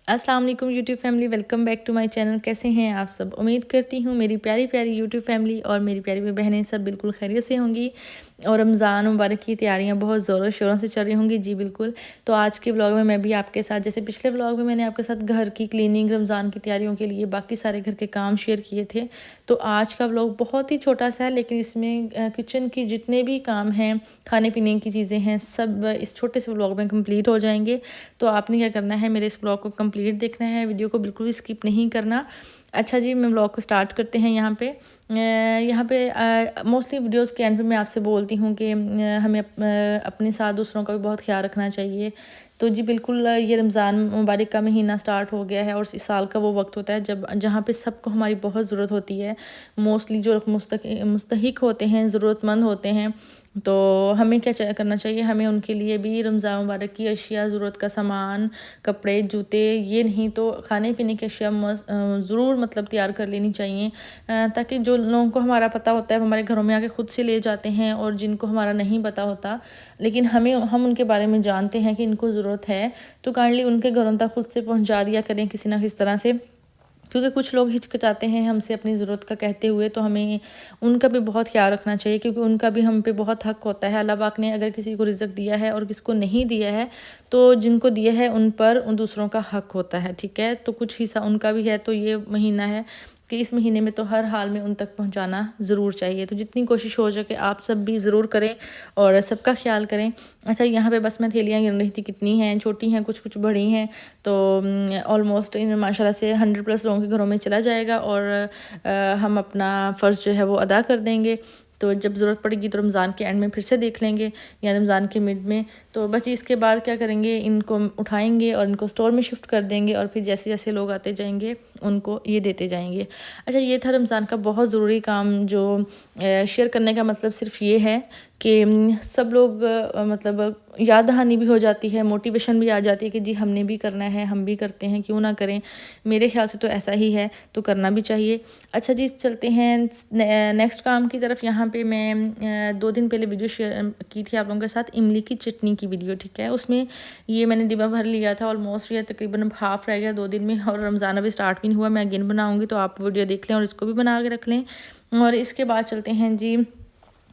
अस्सलाम वालेकुम YouTube family, welcome back to my channel. कैसे हैं आप सब? उम्मीद करती हूँ मेरी प्यारी प्यारी यूट्यूब फैमिली और मेरी प्यारी बहनें सब बिल्कुल खैरियत से होंगी और रमज़ान मुबारक की तैयारियां बहुत ज़ोरों शोरों से चल रही होंगी। जी बिल्कुल। तो आज के व्लॉग में मैं भी आपके साथ, जैसे पिछले व्लॉग में मैंने आपके साथ घर की क्लीनिंग, रमज़ान की तैयारियों के लिए बाकी सारे घर के काम शेयर किए थे, तो आज का व्लॉग बहुत ही छोटा सा है, लेकिन इसमें किचन की जितने भी काम हैं, खाने पीने की चीज़ें हैं, सब इस छोटे से व्लॉग में कंप्लीट हो जाएंगे। तो आपने क्या करना है, मेरे इस व्लॉग को कंप्लीट देखना है, वीडियो को बिल्कुल भी स्किप नहीं करना। अच्छा जी, मैं व्लॉग को स्टार्ट करते हैं। यहाँ पे मोस्टली वीडियोस के एंड पे मैं आपसे बोलती हूँ कि हमें अपने साथ दूसरों का भी बहुत ख्याल रखना चाहिए। तो जी बिल्कुल, ये रमज़ान मुबारक का महीना स्टार्ट हो गया है और इस साल का वो वक्त होता है जब जहाँ पे सबको हमारी बहुत ज़रूरत होती है। मोस्टली जो मुस्तहिक होते हैं, ज़रूरतमंद होते हैं, तो हमें क्या करना चाहिए, हमें उनके लिए भी रमज़ान मुबारक की अशिया, ज़रूरत का सामान, कपड़े, जूते, ये नहीं तो खाने पीने की अशिया ज़रूर मतलब तैयार कर लेनी चाहिए, ताकि जो लोगों को हमारा पता होता है वो हमारे घरों में आके ख़ुद से ले जाते हैं, और जिनको हमारा नहीं पता होता लेकिन हम उनके बारे में जानते हैं कि इनको ज़रूरत है, तो काइंडली उनके घरों तक ख़ुद से पहुँचा दिया करें किसी ना किसी तरह से। क्योंकि कुछ लोग हिचकिचाते हैं हमसे अपनी ज़रूरत का कहते हुए, तो हमें उनका भी बहुत ख्याल रखना चाहिए, क्योंकि उनका भी हम पे बहुत हक़ होता है। अल्लाह पाक ने अगर किसी को रिज़्क़ दिया है और किसी को नहीं दिया है, तो जिनको दिया है उन पर उन दूसरों का हक़ होता है, ठीक है? तो कुछ हिस्सा उनका भी है। तो ये महीना है कि इस महीने में तो हर हाल में उन तक पहुंचाना ज़रूर चाहिए। तो जितनी कोशिश हो सके आप सब भी ज़रूर करें और सबका ख्याल करें। अच्छा, यहाँ पे बस मैं थैलियाँ गिन रही थी, कितनी हैं, छोटी हैं, कुछ कुछ बड़ी हैं, तो ऑलमोस्ट इन माशाल्लाह से 100+ लोगों के घरों में चला जाएगा और हम अपना फ़र्ज़ जो है वो अदा कर देंगे। तो जब ज़रूरत पड़ेगी तो रमज़ान के एंड में फिर से देख लेंगे, या रमज़ान के मिड में। तो बस इसके बाद क्या करेंगे, इनको उठाएंगे और इनको स्टोर में शिफ्ट कर देंगे, और फिर जैसे जैसे लोग आते जाएंगे उनको ये देते जाएंगे। अच्छा, ये था रमज़ान का बहुत ज़रूरी काम, जो शेयर करने का मतलब सिर्फ ये है कि सब लोग मतलब याद दहानी भी हो जाती है, मोटिवेशन भी आ जाती है कि जी हमने भी करना है, हम भी करते हैं, क्यों ना करें। मेरे ख्याल से तो ऐसा ही है, तो करना भी चाहिए। अच्छा जी, चलते हैं नेक्स्ट काम की तरफ। यहाँ पे मैं 2 दिन पहले वीडियो शेयर की थी आप लोगों के साथ, इमली की चटनी की वीडियो, ठीक है? उसमें ये मैंने डिब्बा भर लिया था, ऑलमोस्ट ये तकरीबन हाफ़ रह गया 2 दिन में, और रमज़ान अभी स्टार्ट भी नहीं हुआ। मैं अगेन बनाऊँगी, तो आप वीडियो देख लें और इसको भी बना के रख लें। और इसके बाद चलते हैं जी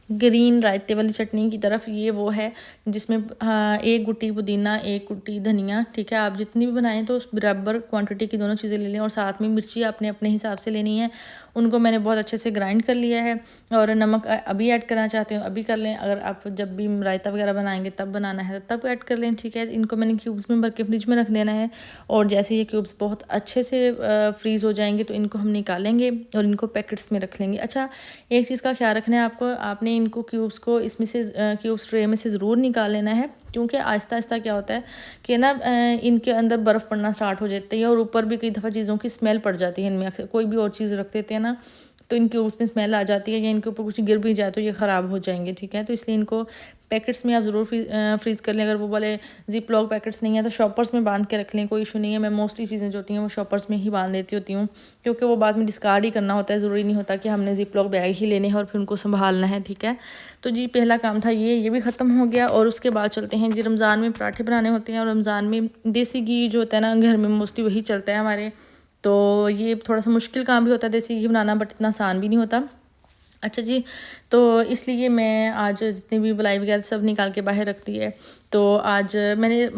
ग्रीन रायते वाली चटनी की तरफ। ये वो है जिसमें 1 गुट्टी पुदीना, 1 गुट्टी धनिया, ठीक है? आप जितनी भी बनाएं तो बराबर क्वांटिटी की दोनों चीज़ें ले लें, और साथ में मिर्ची आपने अपने हिसाब से लेनी है। उनको मैंने बहुत अच्छे से ग्राइंड कर लिया है, और नमक अभी ऐड करना चाहते हो अभी कर लें, अगर आप जब भी रायता वगैरह बनाएंगे तब बनाना है तो तब ऐड कर लें, ठीक है? इनको मैंने क्यूब्स में भर के फ्रिज में रख देना है, और जैसे ये क्यूब्स बहुत अच्छे से फ्रीज़ हो जाएंगे तो इनको हम निकालेंगे और इनको पैकेट्स में रख लेंगे। अच्छा, एक चीज़ का ख्याल रखना है आपको, आपने इनको क्यूब्स को इसमें से क्यूब्स ट्रे में से ज़रूर निकाल लेना है, क्योंकि आहिस्ता आहिस्ता क्या होता है कि ना इनके अंदर बर्फ़ पड़ना स्टार्ट हो जाती है, और ऊपर भी कई दफ़ा चीज़ों की स्मेल पड़ जाती है इनमें। कोई भी और चीज़ रख देते हैं ना, तो इनके उसमें स्मेल आ जाती है, या इनके ऊपर कुछ गिर भी जाए तो ये ख़राब हो जाएंगे, ठीक है? तो इसलिए इनको पैकेट्स में आप ज़रूर फ्रीज़ कर लें। अगर वो वाले जिप लॉक पैकेट्स नहीं है तो शॉपर्स में बांध के रख लें, कोई इशू नहीं है। मैं मोस्टली चीज़ें जो होती हैं वो शॉपर्स में ही बांध देती होती हूँ, क्योंकि वो बाद में डिस्कार्ड ही करना होता है, ज़रूरी नहीं होता कि हमने जिप लॉक बैग ही लेने हैं और फिर उनको संभालना है, ठीक है? तो जी पहला काम था ये भी ख़त्म हो गया। और उसके बाद चलते हैं जी, रमज़ान में पराठे बनाने होते हैं, और रमज़ान में देसी घी जो होता है ना, घर में मोस्टली वही चलता है हमारे। तो ये थोड़ा सा मुश्किल काम भी होता है देसी घी बनाना, बट इतना आसान भी नहीं होता। अच्छा जी, तो इसलिए मैं आज जितनी भी बलाई वगैरह सब निकाल के बाहर रख दी है। तो आज मैंने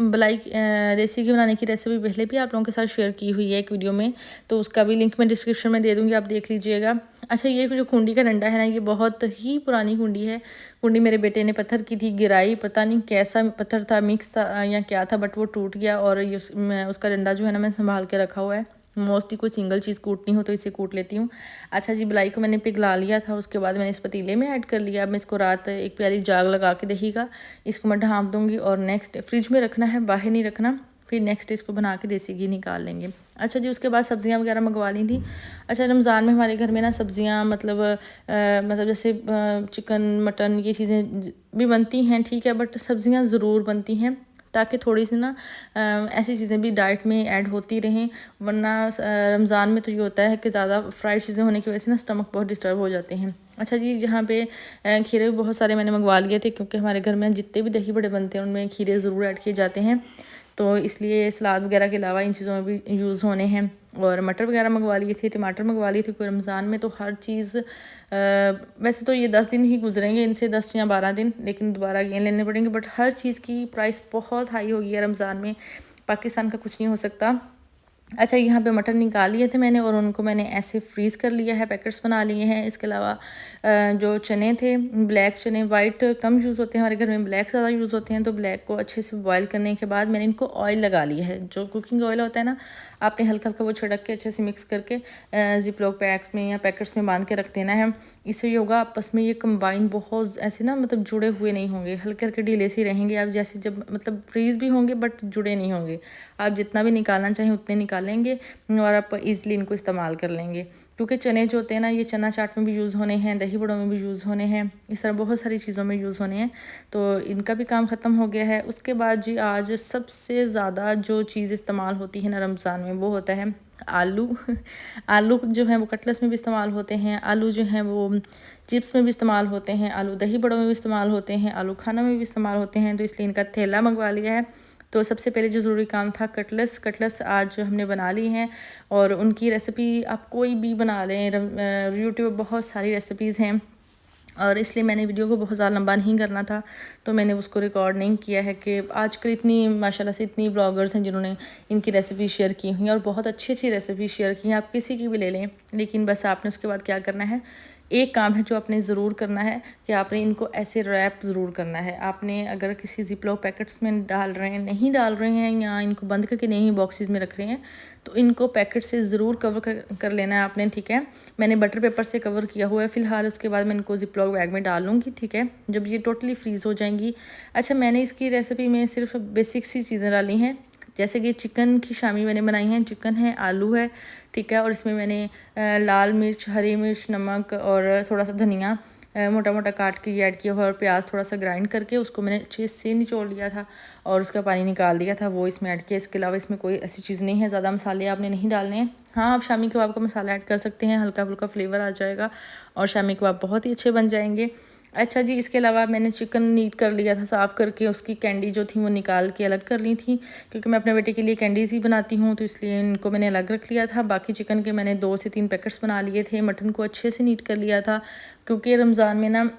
देसी घी बनाने की रेसिपी पहले भी आप लोगों के साथ शेयर की हुई है एक वीडियो में, तो उसका भी लिंक मैं डिस्क्रिप्शन में दे दूँगी, आप देख लीजिएगा। अच्छा, ये जो कुंडी का डंडा है ना, ये बहुत ही पुरानी कुंडी है। कुंडी मेरे बेटे ने पत्थर की थी, गिराई, पता नहीं कैसा पत्थर था, मिक्स था या क्या था, बट वो टूट गया, और ये उसका डंडा जो है ना मैं संभाल के रखा हुआ है। मोस्टली कोई सिंगल चीज़ कूटनी हो तो इसे कूट लेती हूँ। अच्छा जी, बलाई को मैंने पिघला लिया था, उसके बाद मैंने इस पतीले में ऐड कर लिया। अब मैं इसको रात एक प्यारी जाग लगा के, देखिएगा, इसको मैं ढाँप दूँगी, और नेक्स्ट फ्रिज में रखना है, बाहर नहीं रखना। फिर नेक्स्ट इसको बना के देसी घी निकाल लेंगे। अच्छा जी, उसके बाद सब्ज़ियाँ वगैरह मंगवा ली थी। अच्छा, रमज़ान में हमारे घर में ना सब्ज़ियाँ मतलब जैसे चिकन, मटन, ये चीज़ें भी बनती हैं, ठीक है, बट सब्ज़ियाँ ज़रूर बनती हैं, ताकि थोड़ी सी ना ऐसी चीज़ें भी डाइट में ऐड होती रहें। वरना रमज़ान में तो ये होता है कि ज़्यादा फ्राइड चीज़ें होने की वजह से ना स्टमक बहुत डिस्टर्ब हो जाते हैं। अच्छा जी, यहाँ पे खीरे भी बहुत सारे मैंने मंगवा लिए थे, क्योंकि हमारे घर में जितने भी दही बड़े बनते हैं उनमें खीरे ज़रूर ऐड किए जाते हैं। तो इसलिए सलाद वगैरह के अलावा इन चीज़ों में भी यूज़ होने हैं। और मटर वगैरह मंगवा लिए थे, टमाटर मंगवा लिए थे, कोई रमज़ान में तो हर चीज़ वैसे तो ये 10 दिन ही गुजरेंगे इनसे, 10 या 12 दिन, लेकिन दोबारा अगेन लेने पड़ेंगे। बट हर चीज़ की प्राइस बहुत हाई हो गई है रमज़ान में, पाकिस्तान का कुछ नहीं हो सकता। अच्छा, यहाँ पे मटर निकाल लिए थे मैंने और उनको मैंने ऐसे फ्रीज़ कर लिया है, पैकेट्स बना लिए हैं। इसके अलावा जो चने थे, ब्लैक चने, वाइट कम यूज़ होते हैं हमारे घर में, ब्लैक ज़्यादा यूज़ होते हैं। तो ब्लैक को अच्छे से बॉयल करने के बाद मैंने इनको ऑयल लगा लिया है, जो कुकिंग ऑयल होता है ना, आपने हल्का हल्का वो छिड़क के अच्छे से मिक्स करके ज़िप-लॉक पैक्स में या पैकेट्स में बांध के रख देना है। इससे ये होगा आपस में ये कंबाइन बहुत ऐसे ना मतलब जुड़े हुए नहीं होंगे, हल्के हल्के ढीले से रहेंगे। आप जैसे जब मतलब फ्रीज़ भी होंगे बट जुड़े नहीं होंगे। आप जितना भी निकालना चाहें उतने निकालेंगे और आप ईज़िली इनको इस्तेमाल कर लेंगे। क्योंकि चने जो होते हैं ना, ये चना चाट में भी यूज़ होने हैं, दही बड़ों में भी यूज़ होने हैं, इस तरह बहुत सारी चीज़ों में यूज़ होने हैं। तो इनका भी काम ख़त्म हो गया है। उसके बाद जी आज सबसे ज़्यादा जो चीज़ इस्तेमाल होती है ना रमज़ान में, वो होता है आलू। आलू जो है वो कटलेट्स में भी इस्तेमाल होते हैं, आलू जो हैं वो चिप्स में भी इस्तेमाल होते हैं, आलू दही बड़ों में भी इस्तेमाल होते हैं, आलू खाना में भी इस्तेमाल होते हैं। तो इसलिए इनका थैला मंगवा लिया है। तो सबसे पहले जो ज़रूरी काम था कटलेट्स आज हमने बना ली हैं। और उनकी रेसिपी आप कोई भी बना लें, यूट्यूब बहुत सारी रेसिपीज़ हैं, और इसलिए मैंने वीडियो को बहुत ज़्यादा लंबा नहीं करना था, तो मैंने उसको रिकॉर्ड नहीं किया है। कि आजकल इतनी माशाल्लाह से इतनी ब्लॉगर्स हैं जिन्होंने इनकी रेसिपी शेयर की हुई हैं और बहुत अच्छी अच्छी रेसिपी शेयर की हैं, आप किसी की भी ले लें। लेकिन बस आपने उसके बाद क्या करना है, एक काम है जो आपने ज़रूर करना है कि आपने इनको ऐसे रैप ज़रूर करना है। आपने अगर किसी ज़िप-लॉक पैकेट्स में डाल रहे हैं, नहीं डाल रहे हैं, या इनको बंद करके नहीं बॉक्सेस में रख रहे हैं, तो इनको पैकेट से ज़रूर कवर कर लेना है आपने, ठीक है। मैंने बटर पेपर से कवर किया हुआ है फ़िलहाल, उसके बाद मैं इनको ज़िप-लॉक बैग में डाल लूँगी, ठीक है, जब ये टोटली फ्रीज़ हो जाएंगी। अच्छा, मैंने इसकी रेसिपी में सिर्फ बेसिक सी चीज़ें डाली हैं, जैसे कि चिकन की शामी मैंने बनाई है, चिकन है, आलू है, ठीक है, और इसमें मैंने लाल मिर्च, हरी मिर्च, नमक और थोड़ा सा धनिया मोटा मोटा काट के ऐड किया हुआ, और प्याज थोड़ा सा ग्राइंड करके उसको मैंने अच्छे से निचोड़ लिया था और उसका पानी निकाल दिया था, वो इसमें ऐड किया। इसके अलावा इसमें कोई ऐसी चीज़ नहीं है, ज़्यादा मसाले आपने नहीं डालने हैं। हाँ, आप शामी कबाब का मसाला ऐड कर सकते हैं, हल्का फुल्का फ्लेवर आ जाएगा और शामी कबाब बहुत ही अच्छे बन जाएंगे। अच्छा जी, इसके अलावा मैंने चिकन नीट कर लिया था, साफ़ करके उसकी कैंडी जो थी वो निकाल के अलग कर ली थी, क्योंकि मैं अपने बेटे के लिए कैंडीज़ ही बनाती हूँ, तो इसलिए इनको मैंने अलग रख लिया था। बाकी चिकन के मैंने 2 से 3 पैकेट्स बना लिए थे। मटन को अच्छे से नीट कर लिया था, क्योंकि रमज़ान में ना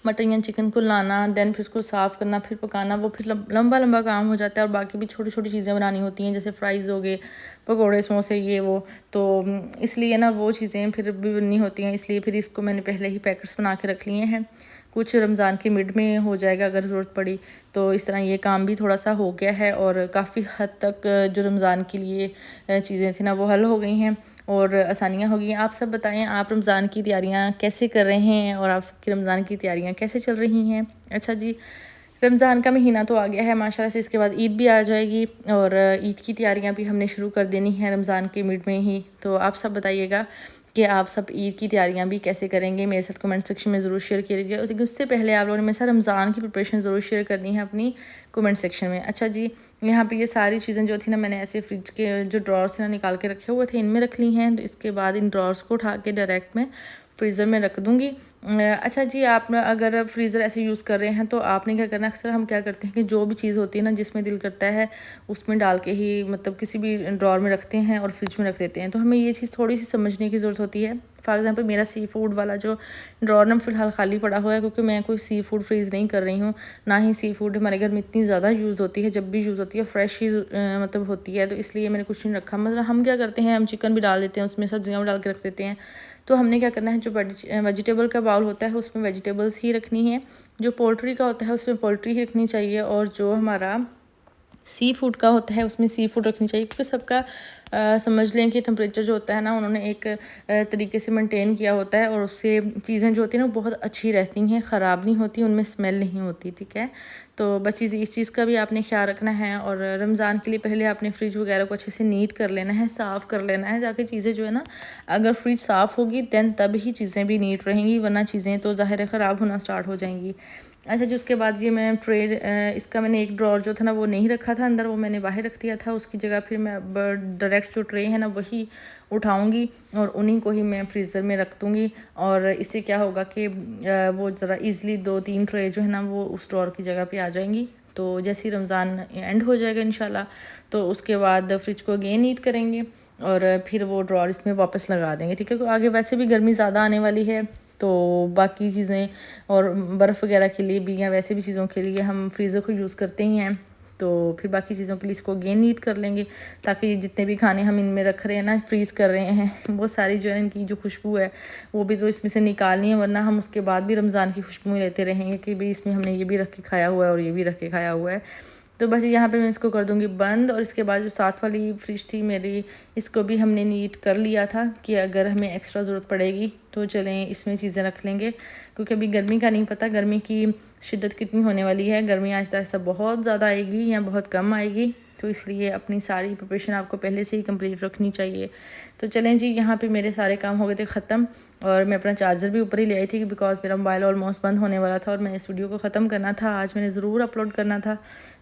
मटन या चिकन को लाना, देन फिर उसको साफ़ करना, फिर पकाना, वो फिर लंबा लंबा काम हो जाता है। और बाकी भी छोटी छोटी चीज़ें बनानी होती हैं, जैसे फ्राइज़ हो गए, पकौड़े, समोसे, ये वो। तो इसलिए ना वो चीज़ें फिर भी बननी होती हैं, इसलिए फिर इसको मैंने पहले ही पैकेट्स बना के रख लिए हैं। कुछ रमज़ान के मिड में हो जाएगा अगर ज़रूरत पड़ी, तो इस तरह ये काम भी थोड़ा सा हो गया है। और काफ़ी हद तक जो रमज़ान के लिए चीज़ें थी ना वो हल हो गई हैं और आसानियाँ हो गई हैं। आप सब बताएं, आप रमज़ान की तैयारियां कैसे कर रहे हैं और आप सबकी रमज़ान की तैयारियां कैसे चल रही हैं। अच्छा जी, रमज़ान का महीना तो आ गया है माशाल्लाह से, इसके बाद ईद भी आ जाएगी और ईद की तैयारियां भी हमने शुरू कर देनी है रमज़ान के मिड में ही। तो आप सब बताइएगा कि आप सब ईद की तैयारियां भी कैसे करेंगे, मेरे साथ कमेंट सेक्शन में ज़रूर शेयर कीजिएगा। लेकिन उससे पहले आप लोगों ने मेरे साथ रमज़ान की प्रिपरेशन ज़रूर शेयर करनी है अपनी कमेंट सेक्शन में। अच्छा जी, यहाँ पे ये सारी चीज़ें जो थी ना, मैंने ऐसे फ्रिज के जो ड्रॉर्स ना निकाल के रखे हुए थे, इनमें रख ली हैं। तो इसके बाद इन ड्रॉर्स को उठा के डायरेक्ट मैं फ्रीज़र में रख दूँगी। अच्छा जी, आप ना अगर फ्रीज़र ऐसे यूज़ कर रहे हैं तो आपने क्या करना है, अक्सर हम क्या करते हैं कि जो भी चीज़ होती है ना, जिसमें दिल करता है उसमें डाल के ही मतलब किसी भी ड्रॉर में रखते हैं और फ्रिज में रख देते हैं। तो हमें ये चीज़ थोड़ी सी समझने की ज़रूरत होती है। फॉर एग्ज़ाम्पल, मेरा सी फूड वाला जो ड्रॉर ना फ़िलहाल खाली पड़ा हुआ है, क्योंकि मैं कोई सी फूड फ्रीज़ नहीं कर रही हूँ। ना ही सी फूड हमारे घर में इतनी ज़्यादा यूज़ होती है, जब भी यूज़ होती है फ्रेश ही मतलब होती है, तो इसलिए मैंने कुछ नहीं रखा। मतलब हम क्या करते हैं, हम चिकन भी डाल देते हैं उसमें, सब्जियाँ भी डाल के रख देते हैं। तो हमने क्या करना है, जो वेजिटेबल का बाउल होता है उसमें वेजिटेबल्स ही रखनी है, जो पोल्ट्री का होता है उसमें पोल्ट्री ही रखनी चाहिए, और जो हमारा सी फूड का होता है उसमें सी फूड रखनी चाहिए। क्योंकि सबका समझ लें कि टेम्परेचर जो होता है ना, उन्होंने एक तरीके से मेंटेन किया होता है, और उससे चीज़ें जो होती हैं ना बहुत अच्छी रहती हैं, ख़राब नहीं होती, उनमें स्मेल नहीं होती, ठीक है। तो बस इस चीज़ का भी आपने ख्याल रखना है। और रमज़ान के लिए पहले आपने फ्रिज वगैरह को अच्छे से नीट कर लेना है, साफ़ कर लेना है, ताकि चीज़ें जो है ना, अगर फ्रिज साफ़ होगी दैन तब ही चीज़ें भी नीट रहेंगी, वरना चीज़ें तो ज़ाहिर है ख़राब होना स्टार्ट हो जाएंगी। अच्छा जी, उसके बाद ये मैं इसका मैंने एक ड्रॉर जो था ना वो नहीं रखा था अंदर, वो मैंने बाहर रख दिया था। उसकी जगह फिर मैं डायरेक्ट जो ट्रे है ना वही उठाऊंगी और उन्हीं को ही मैं फ्रीज़र में रख दूँगी। और इससे क्या होगा कि वो ज़रा इजीली 2-3 ट्रे जो है ना वो उस ड्रॉर की जगह पे आ जाएंगी, तो जैसे ही रमज़ान एंड हो जाएगा इंशाल्लाह तो उसके बाद फ्रिज को अगेन हीट करेंगे और फिर वो ड्रॉर इसमें वापस लगा देंगे, ठीक है। तो आगे वैसे भी गर्मी ज़्यादा आने वाली है, तो बाकी चीज़ें और बर्फ़ वगैरह के लिए भी या वैसे भी चीज़ों के लिए हम फ्रीज़र को यूज़ करते ही हैं। तो फिर बाकी चीज़ों के लिए इसको अगेन हीट कर लेंगे, ताकि जितने भी खाने हम इनमें रख रहे हैं ना, फ्रीज़ कर रहे हैं, वो सारी जो है इनकी जो खुशबू है वो भी तो इसमें से निकालनी है, वरना हम उसके बाद भी रमज़ान की खुशबू लेते रहेंगे कि भाई इसमें हमने ये भी रख के खाया हुआ है और ये भी रख के खाया हुआ है। तो बस यहाँ पे मैं इसको कर दूँगी बंद। और इसके बाद जो साथ वाली फ्रिज थी मेरी, इसको भी हमने नीट कर लिया था कि अगर हमें एक्स्ट्रा ज़रूरत पड़ेगी तो चलें इसमें चीज़ें रख लेंगे, क्योंकि अभी गर्मी का नहीं पता गर्मी की शिद्दत कितनी होने वाली है। गर्मी आहिस्ता आहिस्ता बहुत ज़्यादा आएगी या बहुत कम आएगी, तो इसलिए अपनी सारी प्रिपरेशन आपको पहले से ही कंप्लीट रखनी चाहिए। तो चलें जी, यहाँ पे मेरे सारे काम हो गए थे ख़त्म और मैं अपना चार्जर भी ऊपर ही ले आई थी बिकॉज़ मेरा मोबाइल ऑलमोस्ट बंद होने वाला था और मैं इस वीडियो को ख़त्म करना था, आज मैंने ज़रूर अपलोड करना था।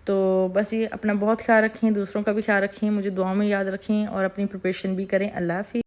तो बस ये अपना बहुत ख्याल रखें, दूसरों का भी ख्याल रखें, मुझे दुआओं में याद रखें और अपनी प्रिपरेशन भी करें। अल्लाह हाफ़िज़।